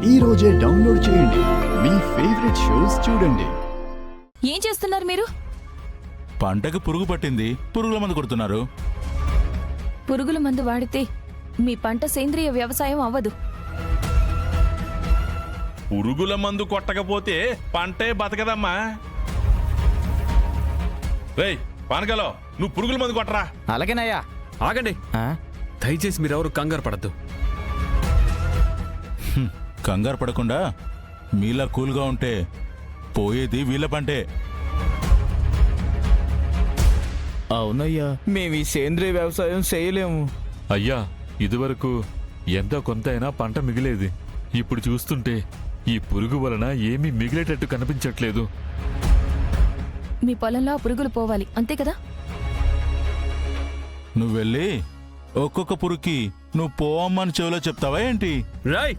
ఈ రోజే డౌన్లోడ్ చేయండి. మీ ఫేవరెట్ షోస్ చూడండి. ఏం చేస్తున్నారు మీరు? పంటకు పురుగు పట్టింది, పురుగుల మందు కొడుతున్నారు. పురుగుల మందు వాడితే మీ పంట సేంద్రియ వ్యవసాయం అవ్వదు. పురుగుల మందు కొట్టకపోతే పంటే బతకదమ్మా. రేయ్ పానకలో నువ్వు పురుగుల మందు కొట్టరా. అలాగేనయ్యా. ఆగండి, దయచేసి మీరెవరు కంగారు పడద్దు. కంగారు పడకుండా మీలా కూల్గా ఉంటే పోయేది వీళ్ళ పంటే. అవునయ్యా, మేము ఈ సేంద్రియ వ్యవసాయం చేయలేము. అయ్యా, ఇదివరకు ఎంతో కొంత అయినా పంట మిగిలేది. ఇప్పుడు చూస్తుంటే ఈ పురుగు వలన ఏమీ మిగిలేటట్టు కనిపించట్లేదు. మీ పొలంలో ఆ పురుగులు పోవాలి, అంతే కదా? నువ్వు వెళ్ళి ఒక్కొక్క పురుగుకి నువ్వు పోవమ్మని చెవిలో చెప్తావా ఏంటి? రాయ్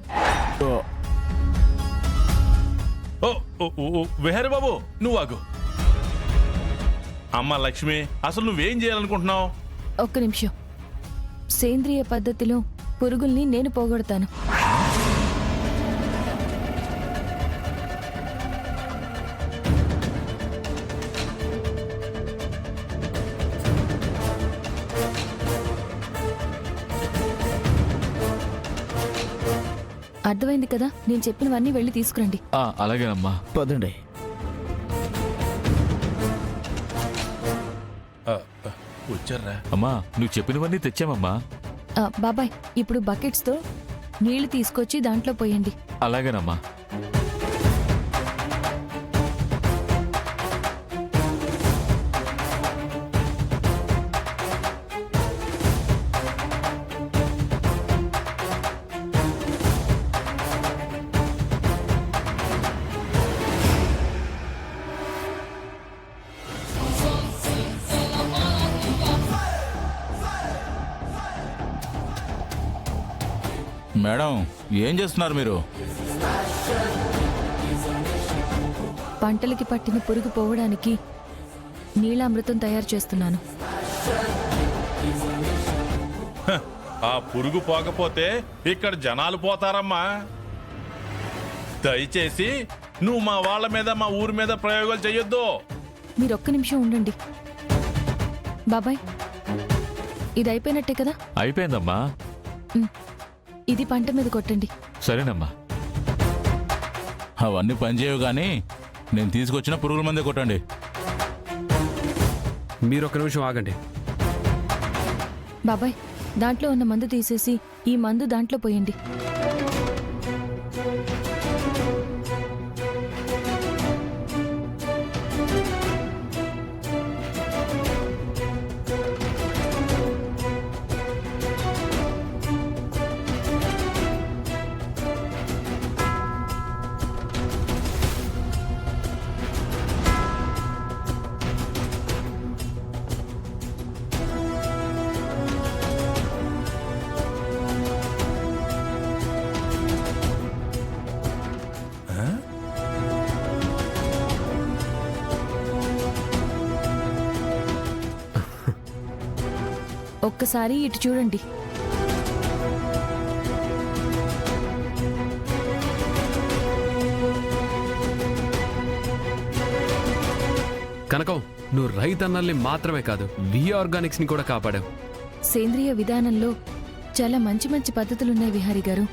విహారీ బాబు, నువ్వు ఆగు. అమ్మ లక్ష్మి, అసలు నువ్వేం చేయాలనుకుంటున్నావు? ఒక్క నిమిషం. సేంద్రియ పద్ధతిలో పురుగుల్ని నేను పోగొడతాను. అర్థమైంది కదా? నేను చెప్పినవన్నీ వెళ్ళి తీసుకురండి. అలాగేనమ్మా. పదండి. వచ్చారా? అమ్మా, నువ్వు చెప్పినవన్నీ తెచ్చామమ్మా. బాబాయ్, ఇప్పుడు బకెట్స్తో నీళ్లు తీసుకొచ్చి దాంట్లో పోయండి. అలాగేనమ్మా. మేడం, ఏం చేస్తున్నారు మీరు? పంటలకి పట్టిన పురుగు పోవడానికి నీళ్ళామృతం తయారు చేస్తున్నాను. ఆ పురుగు పోకపోతే ఇక్కడ జనాలు పోతారమ్మా. దయచేసి నువ్వు మా వాళ్ళ మీద, మా ఊరి మీద ప్రయోగాలు చెయ్యొద్దు. మీరు ఒక్క నిమిషం ఉండండి. బాబాయ్, ఇది అయిపోయినట్టే కదా? అయిపోయిందమ్మా. ఇది పంట మీద కొట్టండి. సరేనమ్మా. అవన్నీ పనిచేయవు కానీ నేను తీసుకొచ్చిన పురుగుల మందే కొట్టండి. మీరు ఒక నిమిషం ఆగండి. బాబాయ్, దాంట్లో ఉన్న మందు తీసేసి ఈ మందు దాంట్లో పోయండి. ఒక్కసారి ఇటు చూడండి. కనకం, నువ్వు రైతన్నల్ని మాత్రమే కాదు, వి ఆర్గానిక్స్ ని కూడా కాపాడావు. సేంద్రియ విధానంలో చాలా మంచి మంచి పద్ధతులున్నాయి విహారీ గారు.